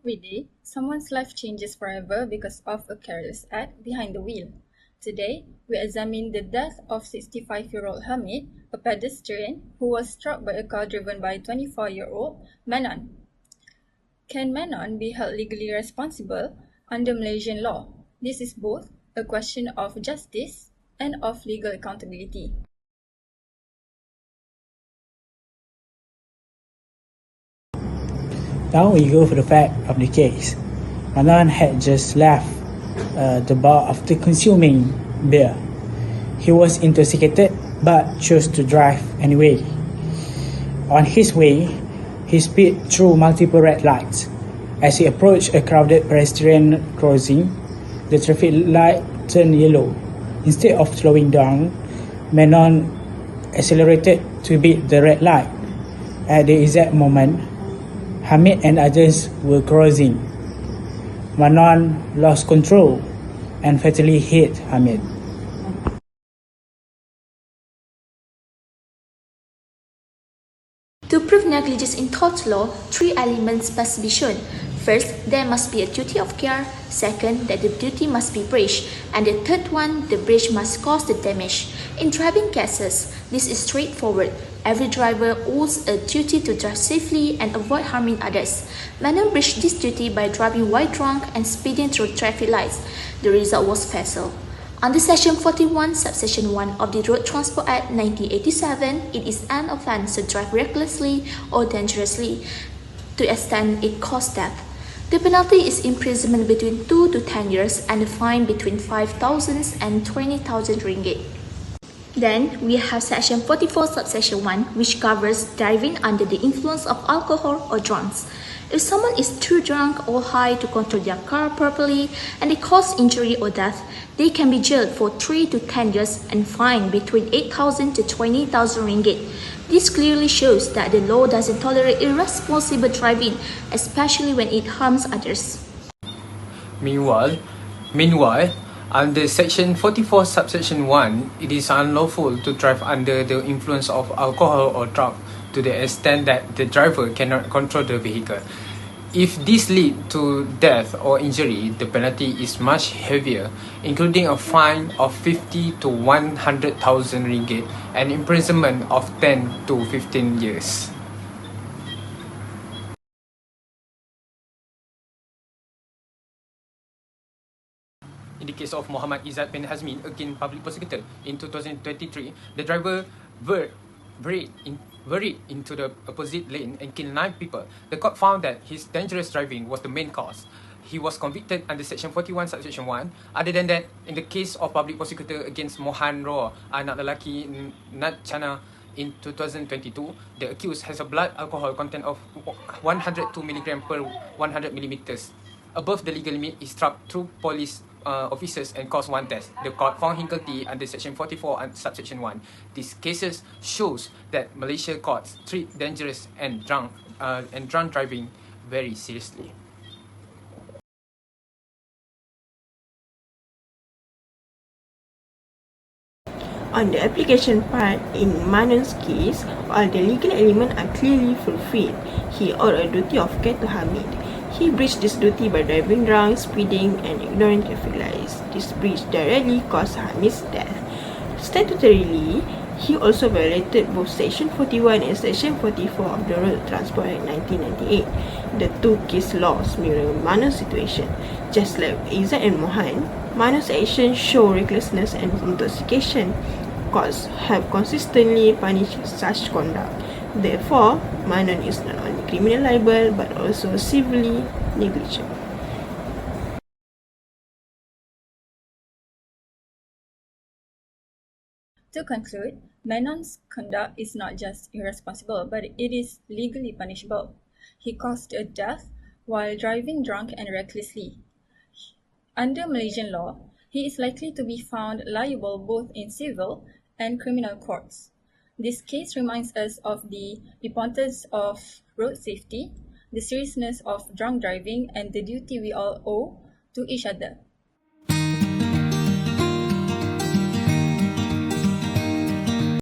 Every day, someone's life changes forever because of a careless act behind the wheel. Today, we examine the death of 65-year-old Hamid, a pedestrian who was struck by a car driven by 24-year-old Manan. Can Manon be held legally responsible under Malaysian law? This is both a question of justice and of legal accountability. Now we go for the fact of the case. Manan had just left the bar after consuming beer. He was intoxicated but chose to drive anyway. On his way, he sped through multiple red lights. As he approached a crowded pedestrian crossing, the traffic light turned yellow. Instead of slowing down, Manon accelerated to beat the red light. At the exact moment, Hamid and others were crossing. Manon lost control and fatally hit Hamid. To prove negligence in tort law, three elements must be shown. First, there must be a duty of care. Second, that the duty must be breached. And the third one, the breach must cause the damage. In driving cases, this is straightforward. Every driver owes a duty to drive safely and avoid harming others. Manon breached this duty by driving while drunk and speeding through traffic lights. The result was fatal. Under Section 41, Subsection 1 of the Road Transport Act 1987, it is an offence to drive recklessly or dangerously to the extent it caused death. The penalty is imprisonment between 2 to 10 years and a fine between 5,000 and 20,000 ringgit. Then, we have Section 44, Subsection 1, which covers driving under the influence of alcohol or drugs. If someone is too drunk or high to control their car properly and they cause injury or death, they can be jailed for 3 to 10 years and fined between 8,000 to 20,000 ringgit. This clearly shows that the law doesn't tolerate irresponsible driving, especially when it harms others. Meanwhile, under Section 44, Subsection 1, it is unlawful to drive under the influence of alcohol or drug to the extent that the driver cannot control the vehicle. If this leads to death or injury, the penalty is much heavier, including a fine of 50 to 100,000 ringgit and imprisonment of 10 to 15 years. In the case of Muhammad Izzat bin Hazmin against public prosecutor in 2023, the driver veered into the opposite lane and killed 9 people. The court found that his dangerous driving was the main cause. He was convicted under Section 41, Subsection 1. Other than that, in the case of public prosecutor against Mohan Roa, anak lelaki Nat Chana, in 2022, the accused has a blood alcohol content of 102 mg per 100 millimeters. Above the legal limit, he struck through police officers and caused 1 death. The court found him guilty under Section 44 and Subsection 1. These cases shows that Malaysia courts treat dangerous and drunk driving very seriously. On the application part, in Manon's case, all the legal elements are clearly fulfilled. He owed a duty of care to Hamid. He breached this duty by driving drunk, speeding, and ignoring traffic lights. This breach directly caused Hamid's death. Statutorily, he also violated both Section 41 and Section 44 of the Road Transport Act 1998. The two case laws mirror Manon's situation. Just like Izzat and Mohan, Manon's actions show recklessness and intoxication. Courts have consistently punished such conduct. Therefore, Manon is not only criminal liable but also civilly negligent. To conclude, Manon's conduct is not just irresponsible, but it is legally punishable. He caused a death while driving drunk and recklessly. Under Malaysian law, he is likely to be found liable both in civil and criminal courts. This case reminds us of the importance of road safety, the seriousness of drunk driving, and the duty we all owe to each other.